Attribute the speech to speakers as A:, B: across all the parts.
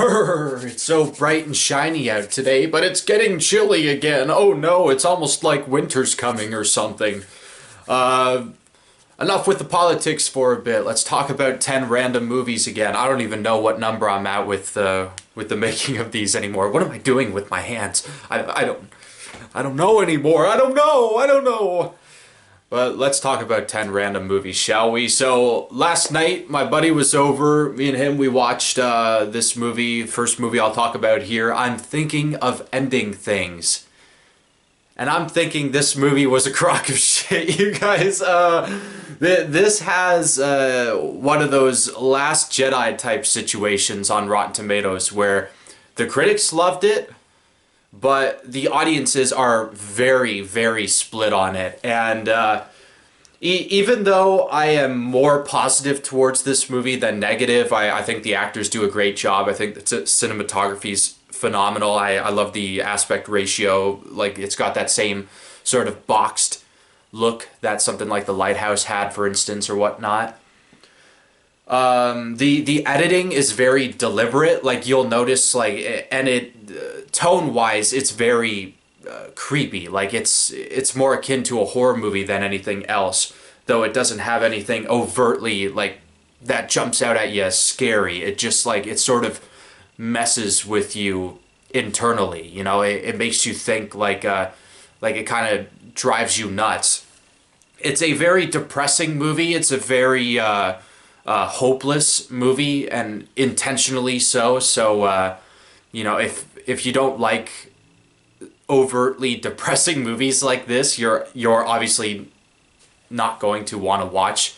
A: Brr, it's so bright and shiny out today, but it's getting chilly again. Oh no, it's almost like winter's coming or something. Uh, Enough with the politics for a bit. Let's talk about 10 random movies again. I don't even know what number I'm at with the making of these anymore. What am I doing with my hands? I don't know anymore. I don't know. But let's talk about 10 random movies, shall we? So last night, my buddy was over. Me and him, we watched this movie, first movie I'll talk about here. I'm Thinking of Ending Things. And I'm thinking this movie was a crock of shit, you guys. This has one of those Last Jedi type situations on Rotten Tomatoes where the critics loved it, but the audiences are very, very split on it. And even though I am more positive towards this movie than negative, I think the actors do a great job. I think the cinematography's phenomenal. I love the aspect ratio. Like, it's got that same sort of boxed look that something like The Lighthouse had, for instance, or whatnot. The editing is very deliberate. Like, you'll notice, like, and it tone wise, it's very creepy. Like, it's more akin to a horror movie than anything else, though it doesn't have anything overtly like that jumps out at you as scary. It just, like, it sort of messes with you internally. You know, it makes you think, like it kind of drives you nuts. It's a very depressing movie. It's a very hopeless movie, and intentionally so. So you know, if you don't like overtly depressing movies like this, you're obviously not going to want to watch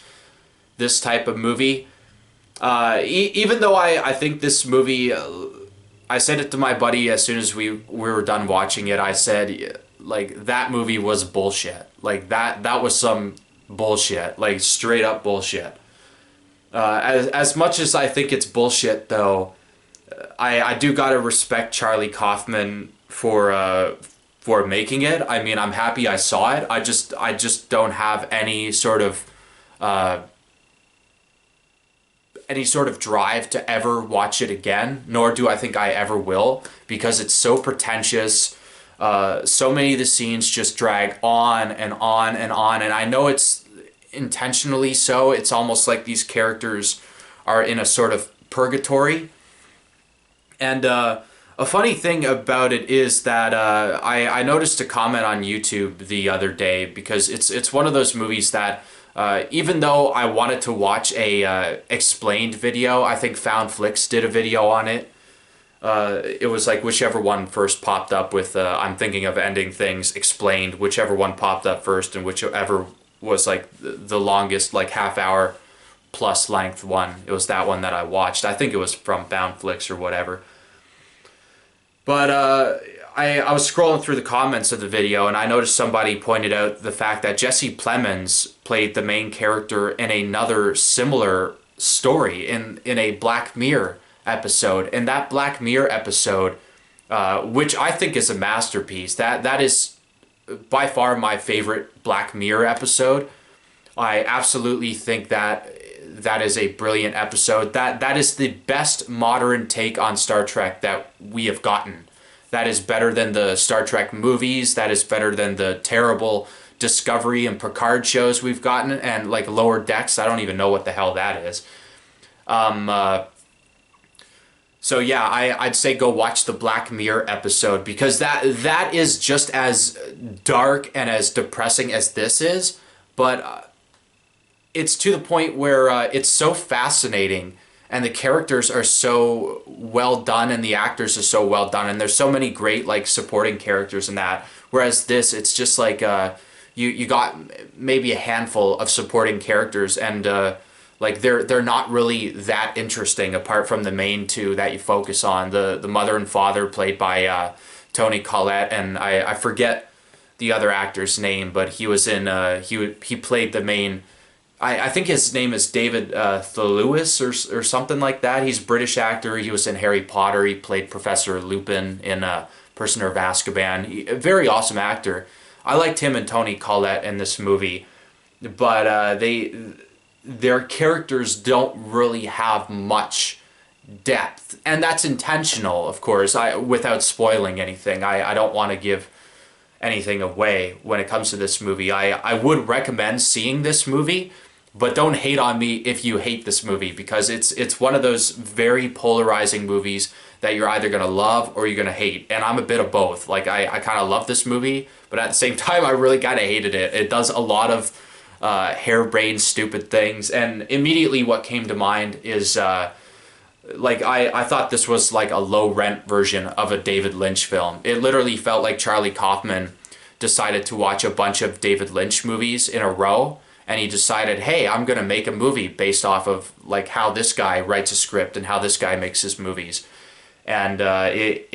A: this type of movie. Even though I think this movie, I said it to my buddy as soon as we were done watching it. I said, like, that movie was bullshit. Like, that was some bullshit, like, straight up bullshit. As much as I think it's bullshit, though, I do gotta respect Charlie Kaufman for making it. I mean, I'm happy I saw it. I just don't have any sort of drive to ever watch it again, nor do I think I ever will, because it's so pretentious. So many of the scenes just drag on and on and on, and I know it's intentionally so. It's almost like these characters are in a sort of purgatory. And a funny thing about it is that I noticed a comment on YouTube the other day, because it's one of those movies that even though I wanted to watch a explained video, I think Found Flicks did a video on it. It was like whichever one first popped up with I'm Thinking of Ending Things explained, whichever one popped up first, and whichever was like the longest, like half-hour plus length one. It was that one that I watched. I think it was from Found Flicks or whatever. But I was scrolling through the comments of the video, and I noticed somebody pointed out the fact that Jesse Plemons played the main character in another similar story in a Black Mirror episode. And that Black Mirror episode, which I think is a masterpiece, that is by far my favorite Black Mirror episode. I absolutely think that is a brilliant episode. That is the best modern take on Star Trek that we have gotten. That is better than the Star Trek movies. That is better than the terrible Discovery and Picard shows we've gotten, and like Lower Decks. I don't even know what the hell that is. So yeah, I'd say go watch the Black Mirror episode, because that is just as dark and as depressing as this is, but it's to the point where it's so fascinating, and the characters are so well done, and the actors are so well done, and there's so many great, like, supporting characters in that. Whereas this, it's just like you got maybe a handful of supporting characters, and like they're not really that interesting apart from the main two that you focus on. The mother and father, played by Toni Collette, and I forget the other actor's name, but he was in he played the main. I think his name is David Thewlis or something like that. He's a British actor. He was in Harry Potter. He played Professor Lupin in Prisoner of Azkaban. A very awesome actor. I liked him and Toni Collette in this movie, but their characters don't really have much depth, and that's intentional, of course. Without spoiling anything, I don't want to give anything away when it comes to this movie. I would recommend seeing this movie, but don't hate on me if you hate this movie, because it's one of those very polarizing movies that you're either gonna love or you're gonna hate. And I'm a bit of both. Like I kind of love this movie, but at the same time I really kind of hated it. It does a lot of harebrained, stupid things, and immediately what came to mind is like I thought this was like a low rent version of a David Lynch film. It literally felt like Charlie Kaufman decided to watch a bunch of David Lynch movies in a row, and he decided, hey, I'm gonna make a movie based off of like how this guy writes a script and how this guy makes his movies. And it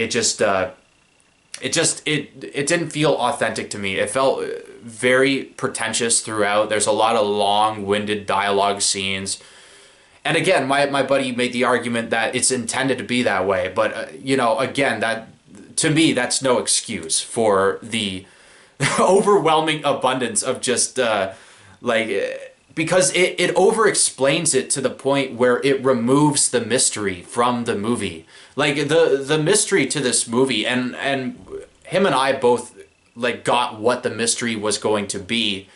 A: didn't feel authentic to me. It felt very pretentious throughout. There's a lot of long-winded dialogue scenes. And again, my buddy made the argument that it's intended to be that way, but you know, again, that to me that's no excuse for the overwhelming abundance of just because it over explains it to the point where it removes the mystery from the movie. Like the mystery to this movie, and him and I both like got what the mystery was going to be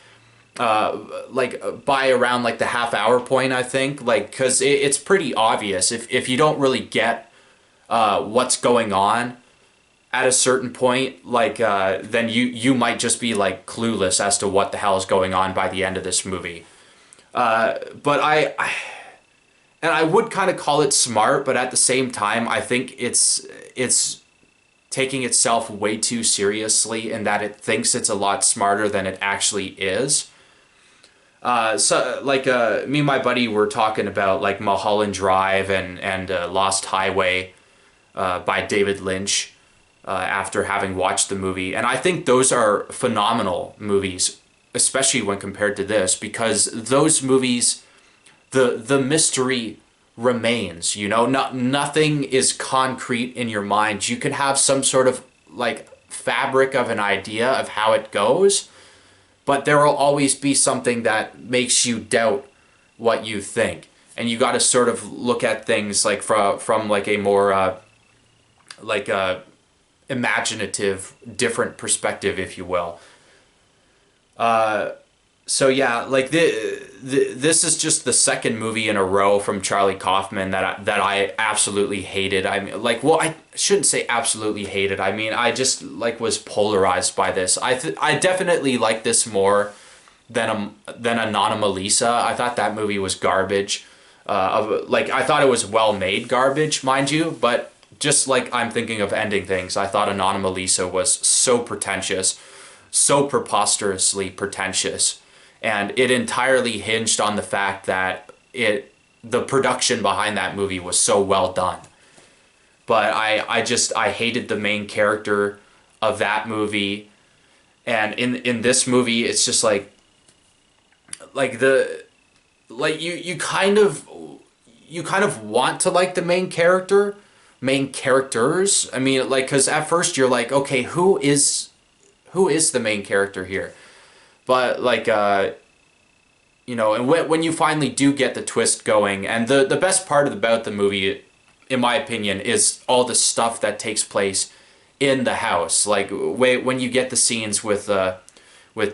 A: by around like the half-hour point, I think, like, because it's pretty obvious if you don't really get what's going on at a certain point, like then you might just be like clueless as to what the hell is going on by the end of this movie. But I would kind of call it smart, but at the same time I think it's taking itself way too seriously in that it thinks it's a lot smarter than it actually is. Me and my buddy were talking about like Mulholland Drive and Lost Highway by David Lynch after having watched the movie. And I think those are phenomenal movies, especially when compared to this, because those movies, the mystery remains, you know, nothing is concrete in your mind. You can have some sort of like fabric of an idea of how it goes, but there will always be something that makes you doubt what you think. And you got to sort of look at things like from like a more imaginative, different perspective, if you will. So yeah, like this is just the second movie in a row from Charlie Kaufman that I absolutely hated. I mean, like, well, I shouldn't say absolutely hated. I mean, I just like was polarized by this. I definitely like this more than Anomalisa. I thought that movie was garbage. I thought it was well made garbage, mind you, but just like I'm thinking of ending things, I thought Anomalisa was so pretentious, so preposterously pretentious. And it entirely hinged on the fact that the production behind that movie was so well done. But I hated the main character of that movie. And in this movie, it's just you kind of want to like the main characters. I mean, like, because at first you're like, okay, who is the main character here? But like, you know, and when you finally do get the twist going, and the best part about the movie, in my opinion, is all the stuff that takes place in the house. Like when you get the scenes with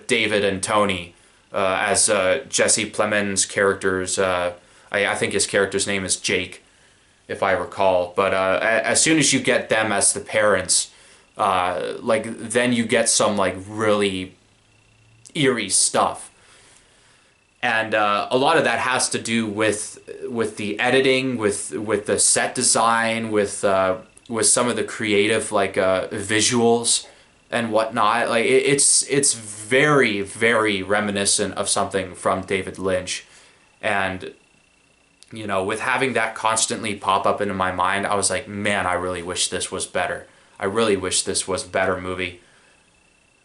A: David and Tony as Jesse Plemons' characters. I think his character's name is Jake, if I recall. But as soon as you get them as the parents, then you get some like really eerie stuff, and a lot of that has to do with the editing, with the set design, with some of the creative visuals and whatnot. Like it's very, very reminiscent of something from David Lynch, and you know, with having that constantly pop up into my mind, I was like, man, I really wish this was better. I really wish this was a better movie.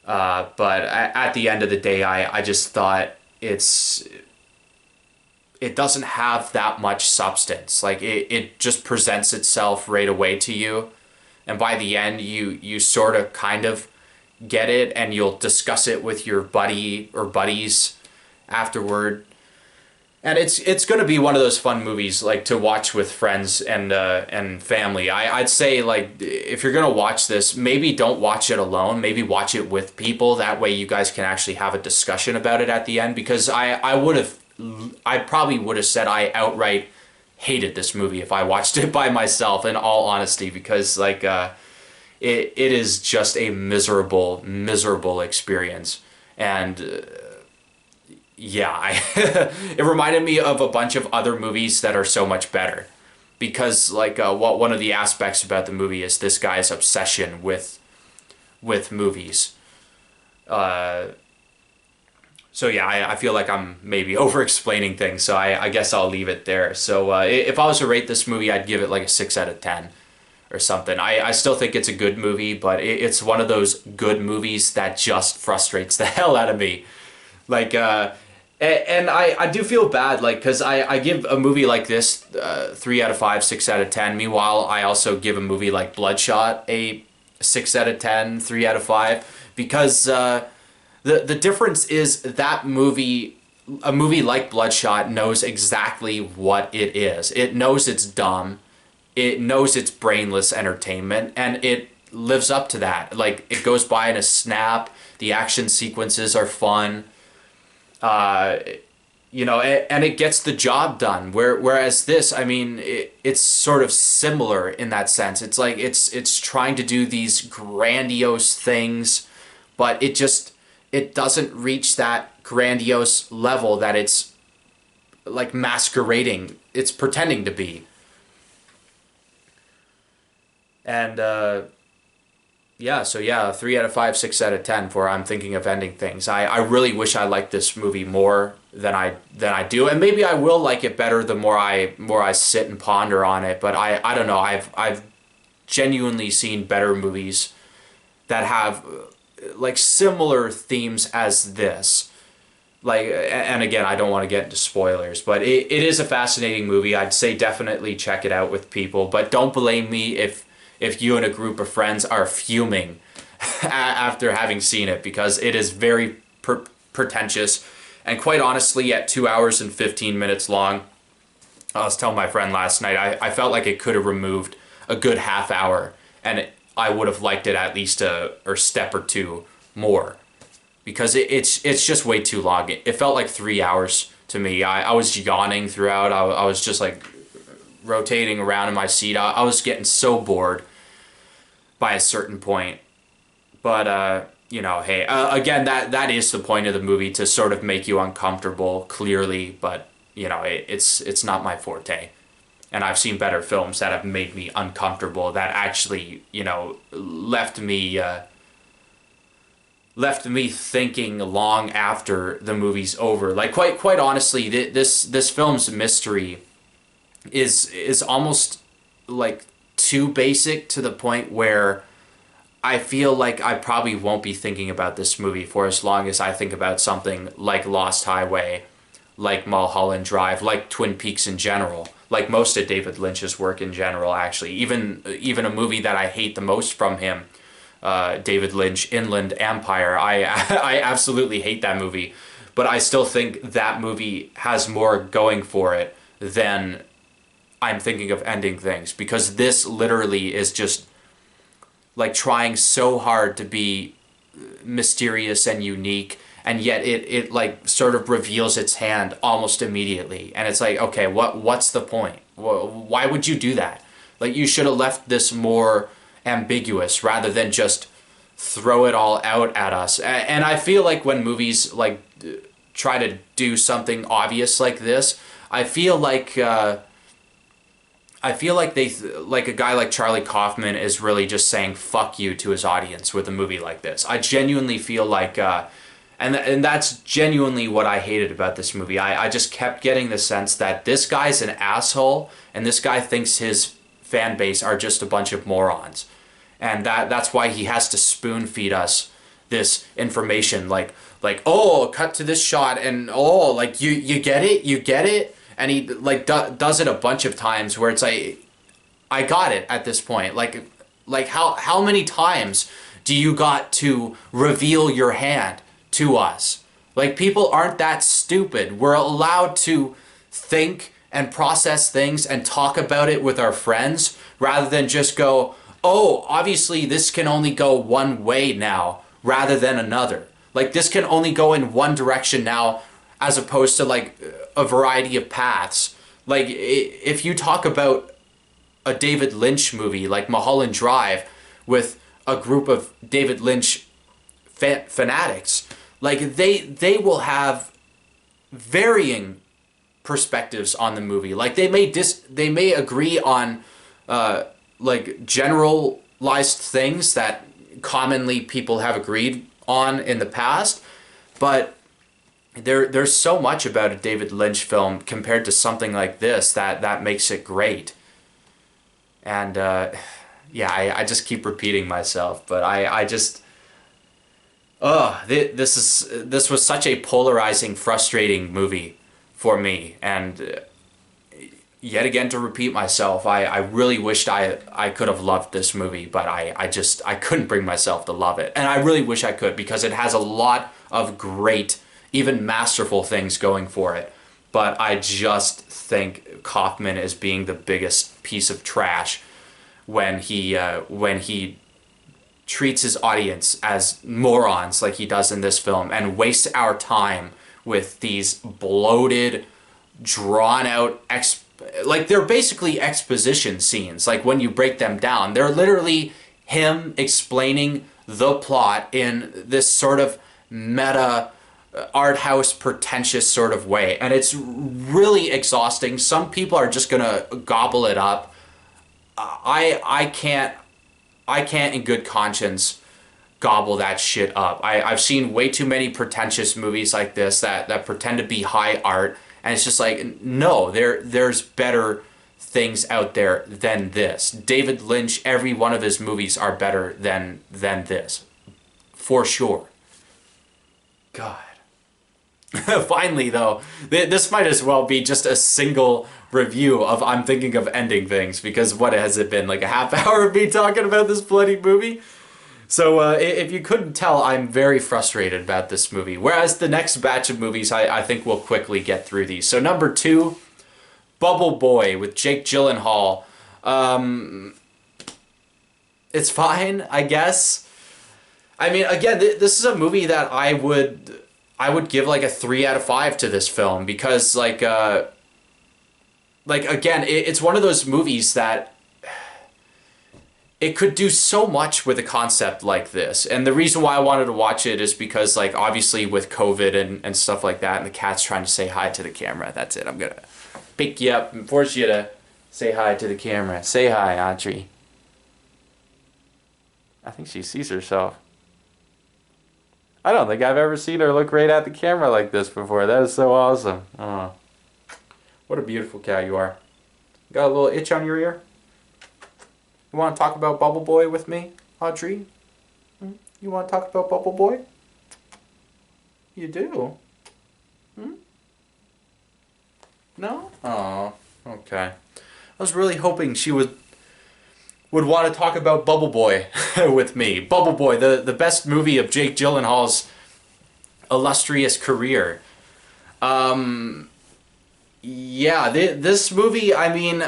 A: But at the end of the day, I just thought it doesn't have that much substance. Like it just presents itself right away to you, and by the end you sort of kind of get it, and you'll discuss it with your buddy or buddies afterward. And it's going to be one of those fun movies like to watch with friends and family. I'd say like if you're going to watch this, maybe don't watch it alone. Maybe watch it with people. That way you guys can actually have a discussion about it at the end. Because I probably would have said I outright hated this movie if I watched it by myself. In all honesty, because like it is just a miserable experience. And yeah, it reminded me of a bunch of other movies that are so much better, because like what one of the aspects about the movie is this guy's obsession with movies. Uh, so yeah, I feel like I'm maybe over explaining things, so I guess I'll leave it there. So if I was to rate this movie, I'd give it like a 6 out of 10 or something. I still think it's a good movie, but it's one of those good movies that just frustrates the hell out of me. Like, and I do feel bad, like, because I give a movie like this 3 out of 5, 6 out of 10. Meanwhile, I also give a movie like Bloodshot a 6 out of 10, 3 out of 5, because the difference is that a movie like Bloodshot knows exactly what it is. It knows it's dumb. It knows it's brainless entertainment, and it lives up to that. Like, it goes by in a snap. The action sequences are fun. And it gets the job done. Whereas this, I mean, it's sort of similar in that sense. It's like it's trying to do these grandiose things, but it doesn't reach that grandiose level that it's like masquerading. It's pretending to be. And yeah, so yeah, 3 out of 5, 6 out of 10 for I'm thinking of ending things. I really wish I liked this movie more than I do, and maybe I will like it better the more I sit and ponder on it. But I don't know. I've genuinely seen better movies that have like similar themes as this. Like, and again, I don't want to get into spoilers, but it is a fascinating movie. I'd say definitely check it out with people, but don't blame me if you and a group of friends are fuming after having seen it, because it is very pretentious, and quite honestly, at 2 hours and 15 minutes long, I was telling my friend last night, I felt like it could have removed a good half hour, and I would have liked it at least a step or two more, because it's just way too long. It felt like 3 hours to me. I was yawning throughout. I was just like rotating around in my seat. I was getting so bored by a certain point. But hey, again, that is the point of the movie, to sort of make you uncomfortable, clearly. But it's not my forte, and I've seen better films that have made me uncomfortable, that actually left me thinking long after the movie's over. Like, quite honestly, this film's mystery is almost like too basic, to the point where I feel like I probably won't be thinking about this movie for as long as I think about something like Lost Highway, like Mulholland Drive, like Twin Peaks in general, like most of David Lynch's work in general, actually. Even a movie that I hate the most from him, David Lynch, Inland Empire. I absolutely hate that movie, but I still think that movie has more going for it than I'm thinking of ending things, because this literally is just like trying so hard to be mysterious and unique, and yet it like sort of reveals its hand almost immediately, and it's like, okay, what's the point? Why would you do that? Like, you should have left this more ambiguous rather than just throw it all out at us. And I feel like when movies like try to do something obvious like this, I feel like they, like a guy like Charlie Kaufman is really just saying fuck you to his audience with a movie like this. I genuinely feel like, and that's genuinely what I hated about this movie. I just kept getting the sense that this guy's an asshole, and this guy thinks his fan base are just a bunch of morons. And that's why he has to spoon feed us this information, like oh, cut to this shot, and oh, like you get it. And he like does it a bunch of times where it's like, I got it at this point. Like how many times do you got to reveal your hand to us? Like, people aren't that stupid. We're allowed to think and process things and talk about it with our friends rather than just go, oh, obviously this can only go one way now rather than another. Like this can only go in one direction now as opposed to like a variety of paths. Like if you talk about a David Lynch movie like Mulholland Drive with a group of David Lynch fanatics, like they will have varying perspectives on the movie. Like they may agree on like generalized things that commonly people have agreed on in the past, but there's so much about a David Lynch film compared to something like this that makes it great. And yeah, I just keep repeating myself, but I just this was such a polarizing, frustrating movie for me, and yet again, to repeat myself, I really wished I could have loved this movie, but I couldn't bring myself to love it. And I really wish I could, because it has a lot of great, even masterful things going for it. But I just think Kaufman is being the biggest piece of trash when he treats his audience as morons like he does in this film and wastes our time with these bloated, drawn out like they're basically exposition scenes. Like when you break them down, they're literally him explaining the plot in this sort of meta art house pretentious sort of way, and it's really exhausting. Some people are just gonna gobble it up. I can't in good conscience gobble that shit up. I've seen way too many pretentious movies like this that pretend to be high art. And it's just like, no, there's better things out there than this. David Lynch, every one of his movies are better than this. For sure. God. Finally, though, this might as well be just a single review of I'm thinking of ending things, because what has it been, like a half hour of me talking about this bloody movie? So if you couldn't tell, I'm very frustrated about this movie. Whereas the next batch of movies, I think we'll quickly get through these. So number 2, Bubble Boy with Jake Gyllenhaal. It's fine, I guess. I mean, again, this is a movie that I would give like a 3 out of 5 to this film, because like again, it's one of those movies that it could do so much with a concept like this. And the reason why I wanted to watch it is because, like, obviously with COVID and stuff like that, and the cat's trying to say hi to the camera. That's it. I'm going to pick you up and force you to say hi to the camera. Say hi, Audrey. I think she sees herself. I don't think I've ever seen her look right at the camera like this before. That is so awesome. Oh, what a beautiful cat you are. Got a little itch on your ear? You want to talk about Bubble Boy with me, Audrey? You want to talk about Bubble Boy? You do? No? Oh, okay. I was really hoping she would want to talk about Bubble Boy with me. Bubble Boy, the best movie of Jake Gyllenhaal's illustrious career. Yeah, this movie, I mean,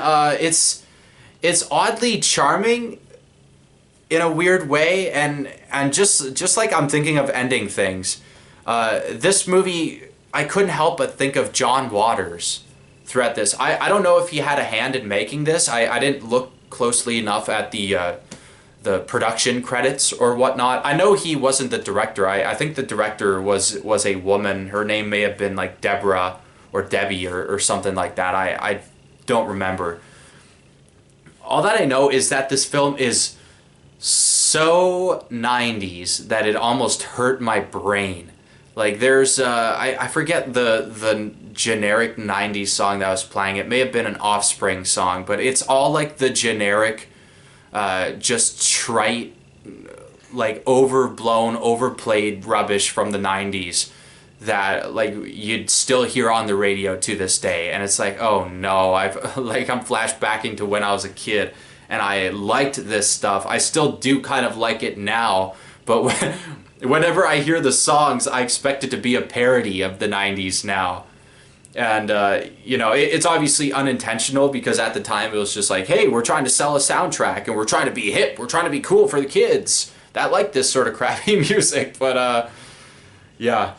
A: it's oddly charming in a weird way, and just like I'm thinking of ending things, this movie, I couldn't help but think of John Waters throughout this. I don't know if he had a hand in making this. I didn't look closely enough at the production credits or whatnot. I know he wasn't the director. I think the director was a woman. Her name may have been like Deborah or Debbie or something like that. I don't remember. All that I know is that this film is so 90s that it almost hurt my brain. Like there's, I forget the generic 90s song that was playing. It may have been an Offspring song, but it's all like the generic, just trite, like overblown, overplayed rubbish from the 90s that like you'd still hear on the radio to this day. And it's like, oh no, I'm flashbacking to when I was a kid and I liked this stuff. I still do kind of like it now, but whenever I hear the songs, I expect it to be a parody of the 90s now. And you know, it's obviously unintentional because at the time it was just like, hey, we're trying to sell a soundtrack and we're trying to be hip, we're trying to be cool for the kids that like this sort of crappy music. But yeah.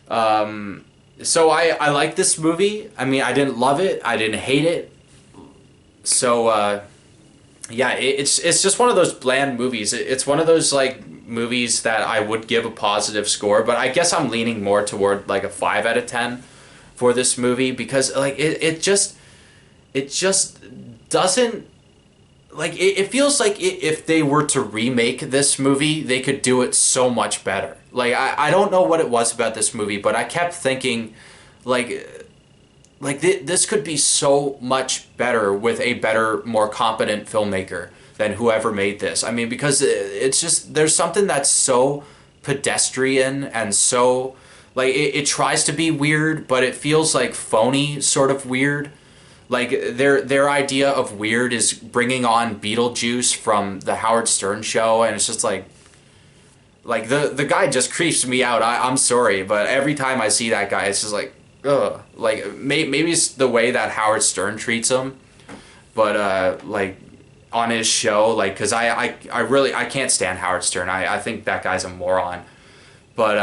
A: So I like this movie. I mean, I didn't love it, I didn't hate it. So yeah, it's just one of those bland movies. It's one of those like movies that I would give a positive score, but I guess I'm leaning more toward like a 5 out of 10 for this movie because like it just doesn't like it feels like if they were to remake this movie, they could do it so much better. Like I don't know what it was about this movie, but I kept thinking like this could be so much better with a better, more competent filmmaker than whoever made this. I mean, because it's just there's something that's so pedestrian and so like it tries to be weird, but it feels like phony, sort of weird. Like their idea of weird is bringing on Beetlejuice from the Howard Stern show, and it's just like the guy just creeps me out. I'm sorry, but every time I see that guy, it's just like ugh. Like maybe it's the way that Howard Stern treats him, but like on his show, like because I really I can't stand Howard Stern. I think that guy's a moron. But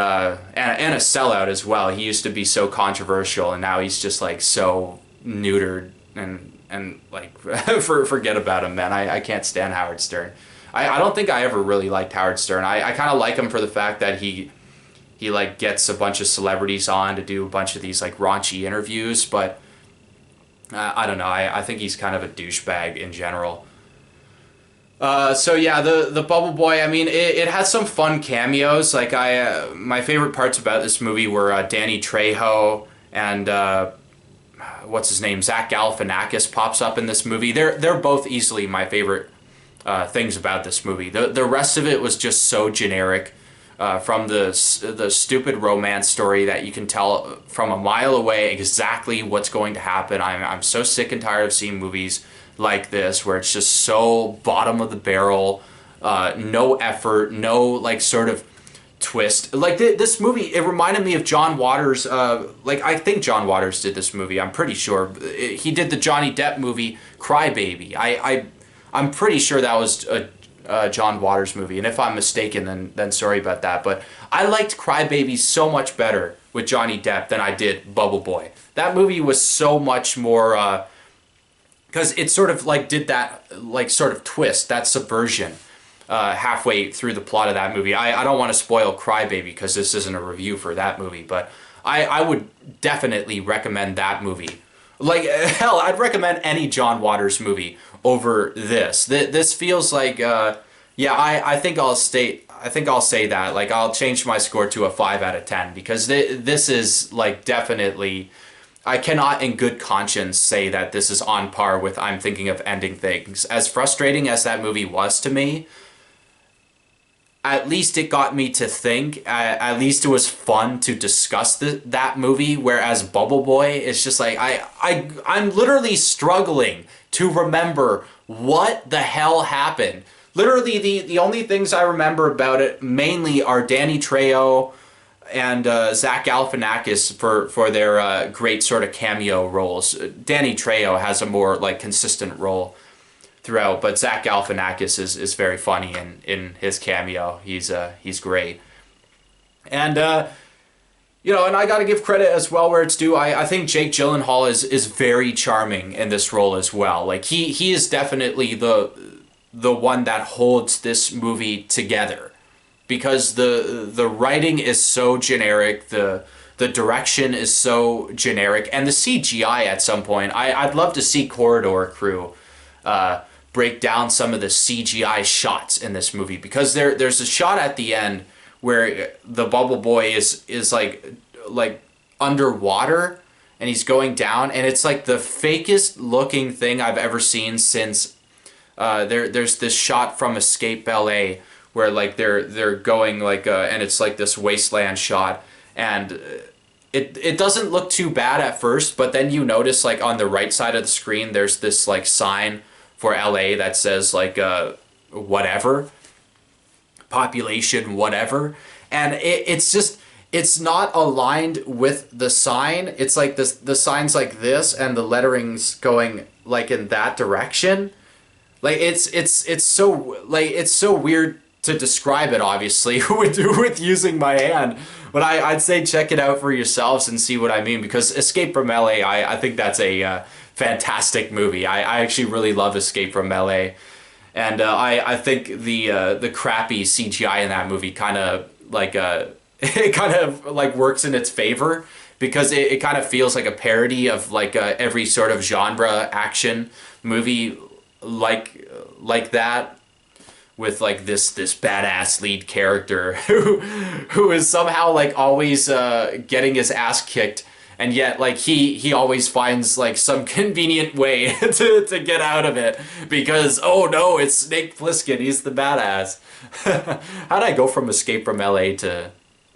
A: and a sellout as well. He used to be so controversial, and now he's just like so neutered and like forget about him, man. I can't stand Howard Stern. I don't think I ever really liked Howard Stern. I kind of like him for the fact that he like gets a bunch of celebrities on to do a bunch of these like raunchy interviews, but I don't know. I think he's kind of a douchebag in general. So yeah, the Bubble Boy. I mean, it has some fun cameos. Like my favorite parts about this movie were Danny Trejo and what's his name, Zach Galifianakis pops up in this movie. They're both easily my favorite things about this movie. The rest of it was just so generic. From the stupid romance story that you can tell from a mile away exactly what's going to happen. I'm so sick and tired of seeing movies like this where it's just so bottom of the barrel, no effort, no like sort of twist. Like this movie, it reminded me of John Waters. Like I think John Waters did this movie. I'm pretty sure he did the Johnny Depp movie Cry Baby. I'm pretty sure that was a John Waters movie, and if I'm mistaken, then sorry about that. But I liked Cry Baby so much better with Johnny Depp than I did Bubble Boy. That movie was so much more because it sort of like did that like sort of twist, that subversion halfway through the plot of that movie. I don't want to spoil Cry Baby because this isn't a review for that movie, but I would definitely recommend that movie. Like hell, I'd recommend any John Waters movie over this. This feels like yeah, I think I'll say that. Like I'll change my score to a 5 out of 10 because this is like definitely I cannot in good conscience say that this is on par with I'm Thinking of Ending Things. As frustrating as that movie was to me, at least it got me to think. At least it was fun to discuss that movie. Whereas Bubble Boy, it's just like I'm literally struggling to remember what the hell happened. Literally, the only things I remember about it mainly are Danny Trejo and Zach Galifianakis for their great sort of cameo roles. Danny Trejo has a more like consistent role throughout, but Zach Galifianakis is very funny in his cameo. He's great, and you know, and I got to give credit as well where it's due. I think Jake Gyllenhaal is very charming in this role as well. Like he is definitely the one that holds this movie together because the writing is so generic, the direction is so generic, and the CGI at some point. I'd love to see Corridor Crew break down some of the CGI shots in this movie because there's a shot at the end where the Bubble Boy is like underwater and he's going down, and it's like the fakest looking thing I've ever seen since there's this shot from Escape LA where like they're going like and it's like this wasteland shot, and it doesn't look too bad at first, but then you notice like on the right side of the screen there's this like sign for LA that says like whatever population whatever, and it's just it's not aligned with the sign. It's like this, the sign's like this and the lettering's going like in that direction. Like it's so like it's so weird to describe it, obviously, with using my hand. But I'd say check it out for yourselves and see what I mean, because Escape from LA, I think that's a fantastic movie. I actually really love Escape from LA. And I think the crappy CGI in that movie kind of like it kind of like works in its favor, because it kind of feels like a parody of like every sort of genre action movie like that, with like this badass lead character who is somehow like always getting his ass kicked, and yet like he always finds like some convenient way to get out of it, because oh no, it's Snake Plissken, he's the badass. How'd I go from Escape from LA to,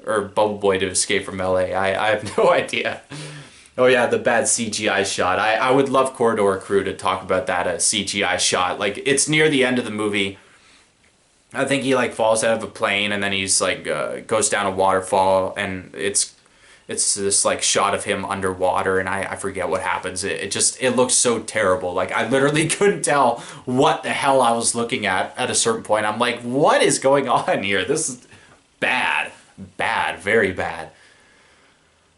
A: or Bubble Boy to Escape from LA? I have no idea. Oh yeah, the bad CGI shot. I would love Corridor Crew to talk about that CGI shot. Like, it's near the end of the movie. I think he like falls out of a plane and then he's like goes down a waterfall, and it's this like shot of him underwater, and I forget what happens. It looks so terrible. Like, I literally couldn't tell what the hell I was looking at a certain point. I'm like, what is going on here? This is bad. Bad, very bad.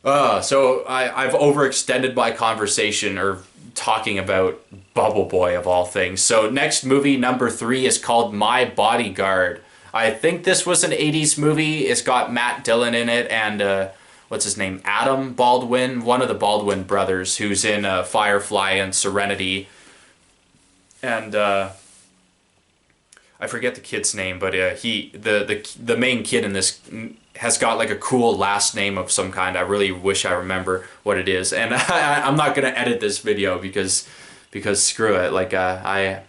A: So I've overextended my conversation, or talking about Bubble Boy of all things. So next movie, number 3, is called My Bodyguard. I think this was an 80s movie. It's got Matt Dillon in it, and what's his name? Adam Baldwin, one of the Baldwin brothers, who's in Firefly and Serenity. And I forget the kid's name, but the main kid in this has got like a cool last name of some kind. I really wish I remember what it is, and I'm not gonna edit this video because screw it. Like I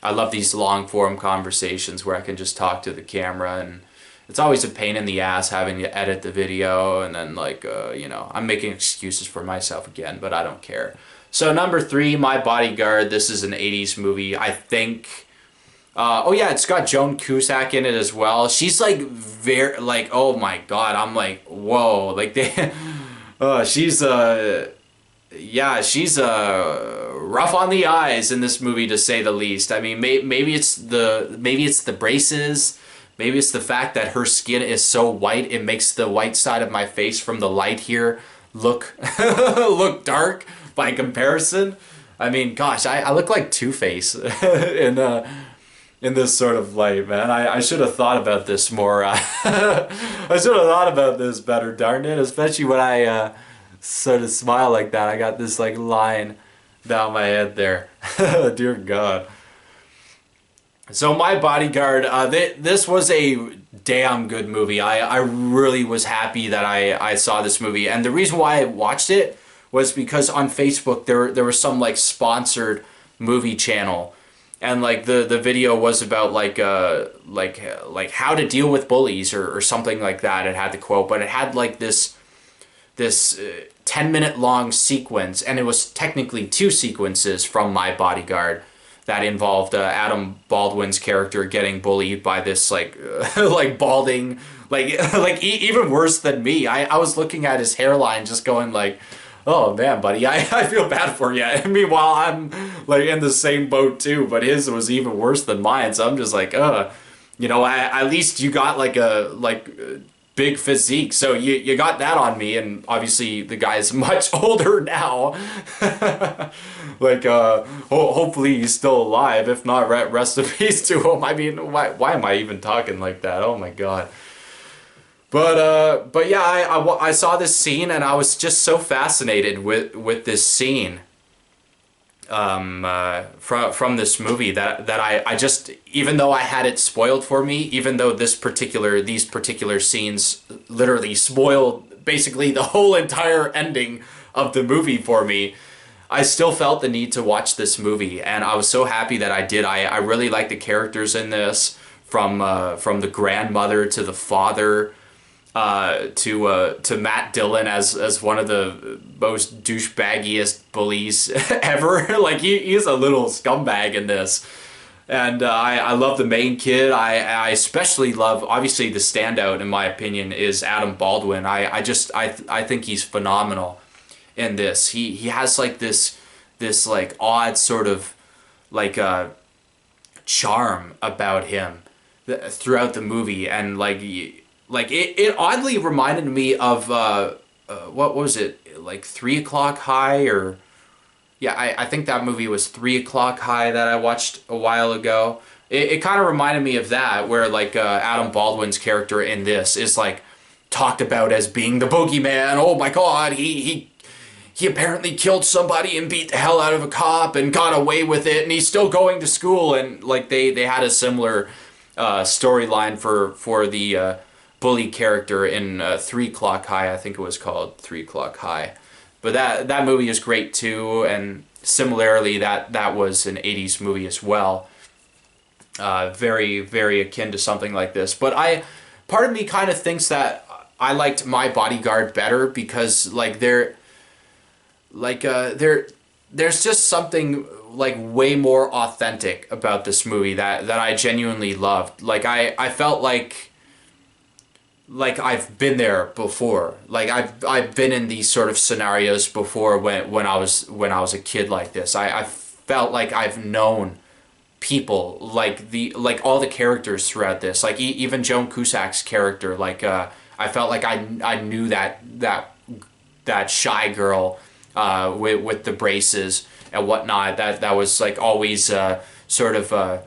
A: love these long form conversations where I can just talk to the camera, and it's always a pain in the ass having to edit the video, and then like you know, I'm making excuses for myself again, but I don't care. So number 3, My Bodyguard. This is an 80s movie, I think. Oh yeah, it's got Joan Cusack in it as well. She's like very like, oh my god, I'm like, whoa, like they she's yeah, she's rough on the eyes in this movie, to say the least. I mean, maybe it's the braces, maybe it's the fact that her skin is so white, it makes the white side of my face from the light here look look dark by comparison. I mean, gosh, I look like Two-Face in this sort of light, man. I should have thought about this more. I should have thought about this better, darn it. Especially when I sort of smile like that. I got this like line down my head there. Dear God. So My Bodyguard, this was a damn good movie. I really was happy that I saw this movie. And the reason why I watched it was because on Facebook there was some like sponsored movie channel. And like the video was about like how to deal with bullies or something like that. It had the quote, but it had like this 10-minute long sequence, and it was technically 2 sequences from My Bodyguard that involved Adam Baldwin's character getting bullied by this like like balding, like even worse than me. I was looking at his hairline just going like, oh man, buddy, I feel bad for you. And meanwhile, I'm like in the same boat too, but his was even worse than mine. So I'm just like, you know, at least you got like a big physique. So you got that on me, and obviously the guy's much older now. Like, hopefully he's still alive. If not, rest in peace to him. I mean, why am I even talking like that? Oh my God. But yeah, I saw this scene and I was just so fascinated with this scene from this movie that I just, even though I had it spoiled for me, even though these particular scenes literally spoiled basically the whole entire ending of the movie for me, I still felt the need to watch this movie, and I was so happy that I did. I really like the characters in this, from the grandmother to the father, to Matt Dillon as one of the most douchebaggiest bullies ever. Like he's a little scumbag in this, And I love the main kid. I especially love, obviously the standout in my opinion is Adam Baldwin. I think he's phenomenal in this. He has like this like odd sort of like charm about him throughout the movie, and like it oddly reminded me of what was it, like 3 o'clock high, or yeah, I think that movie was 3 o'clock high that I watched a while ago. It kind of reminded me of that, where like Adam Baldwin's character in this is like talked about as being the boogeyman. Oh my god, he apparently killed somebody and beat the hell out of a cop and got away with it, and he's still going to school. And like they had a similar storyline for the bully character in 3 o'clock high. I think it was called 3 o'clock high. But that movie is great too, and similarly that was an 80s movie as well. Very, very akin to something like this. But part of me kind of thinks that I liked My Bodyguard better, because like there's just something like way more authentic about this movie that I genuinely loved. Like I felt like I've been there before. Like I've been in these sort of scenarios before when I was a kid like this. I felt like I've known people like all the characters throughout this. Like even Joan Cusack's character. Like I felt like I knew that shy girl with the braces and whatnot. That was like always sort of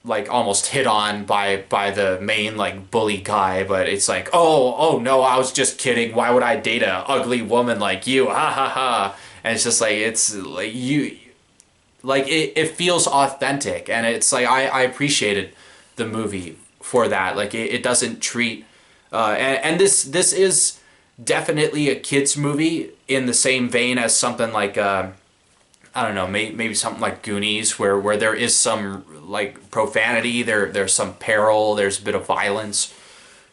A: like almost hit on by the main like bully guy, but it's like, oh no, I was just kidding. Why would I date a ugly woman like you? Ha ha ha. And it's just like, it's like you, like it feels authentic, and it's like I appreciated the movie for that. Like it doesn't treat and this is definitely a kids movie in the same vein as something like I don't know, maybe something like Goonies, where there is some like profanity, there's some peril, there's a bit of violence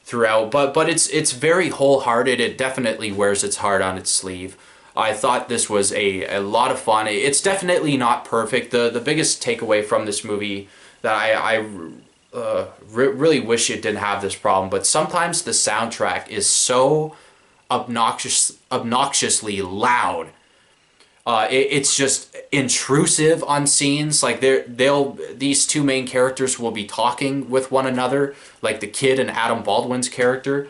A: throughout, but it's very wholehearted. It definitely wears its heart on its sleeve. I thought this was a lot of fun. It's definitely not perfect. The biggest takeaway from this movie that I really wish it didn't have this problem, but sometimes the soundtrack is so obnoxiously loud. It's just intrusive on scenes. Like these two main characters will be talking with one another, like the kid and Adam Baldwin's character.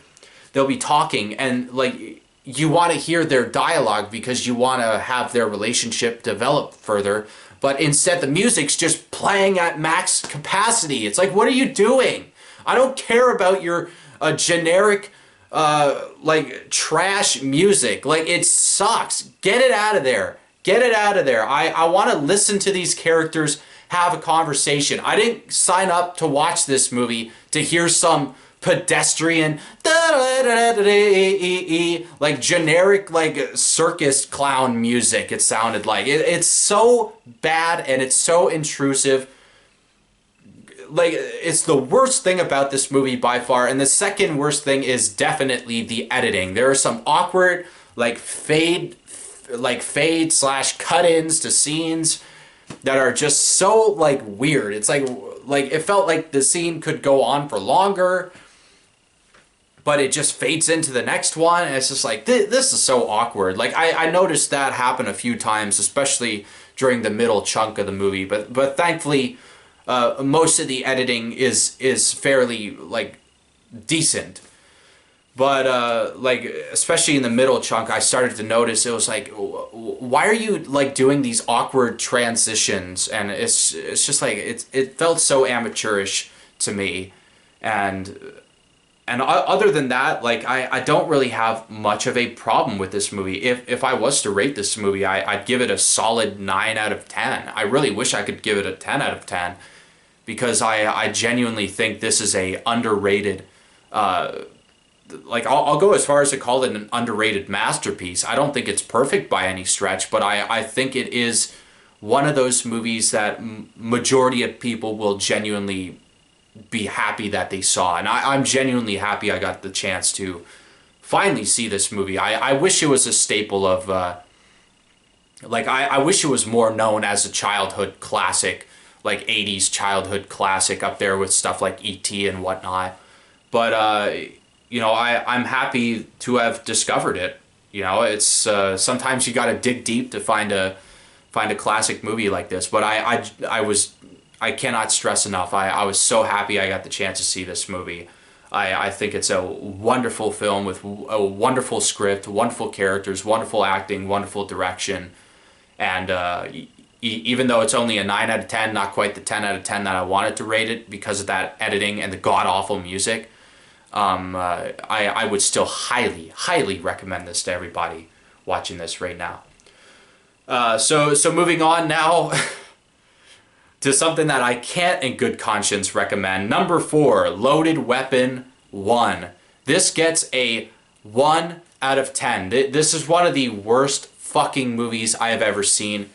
A: They'll be talking, and like you want to hear their dialogue because you want to have their relationship develop further. But instead, the music's just playing at max capacity. It's like, what are you doing? I don't care about your generic like trash music. Like, it sucks. Get it out of there. Get it out of there. I want to listen to these characters have a conversation. I didn't sign up to watch this movie to hear some pedestrian like generic like circus clown music. It sounded like it's so bad, and it's so intrusive. Like, it's the worst thing about this movie by far. And the second worst thing is definitely the editing. There are some awkward like fade slash cut-ins to scenes that are just so like weird. It's like it felt like the scene could go on for longer, but it just fades into the next one, and it's just like, this is so awkward. Like I noticed that happen a few times, especially during the middle chunk of the movie, but thankfully most of the editing is fairly like decent. But like especially in the middle chunk, I started to notice it was like, why are you like doing these awkward transitions? And it's just like it felt so amateurish to me. And other than that, like I don't really have much of a problem with this movie. If I was to rate this movie, I'd give it a solid 9 out of 10. I really wish I could give it a 10 out of 10, because I genuinely think this is a underrated like I'll go as far as to call it an underrated masterpiece. I don't think it's perfect by any stretch, but I think it is one of those movies that majority of people will genuinely be happy that they saw. And I'm genuinely happy I got the chance to finally see this movie. I wish it was a staple of, like, I wish it was more known as a childhood classic, like 80s childhood classic up there with stuff like E.T. and whatnot. But I'm happy to have discovered it. It's sometimes you got to dig deep to find a classic movie like this. But I cannot stress enough. I was so happy I got the chance to see this movie. I think it's a wonderful film with a wonderful script, wonderful characters, wonderful acting, wonderful direction, and even though it's only a 9 out of 10, not quite the 10 out of 10 that I wanted to rate it because of that editing and the god-awful music, I would still highly, highly recommend this to everybody watching this right now. So moving on now to something that I can't in good conscience recommend. Number 4, Loaded Weapon 1. This gets a 1 out of 10. This is one of the worst fucking movies I have ever seen.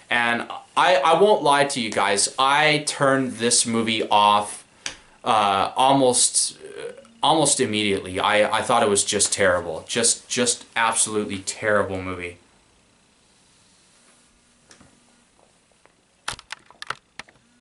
A: And I won't lie to you guys, I turned this movie off almost immediately. I thought it was just terrible. Just absolutely terrible movie.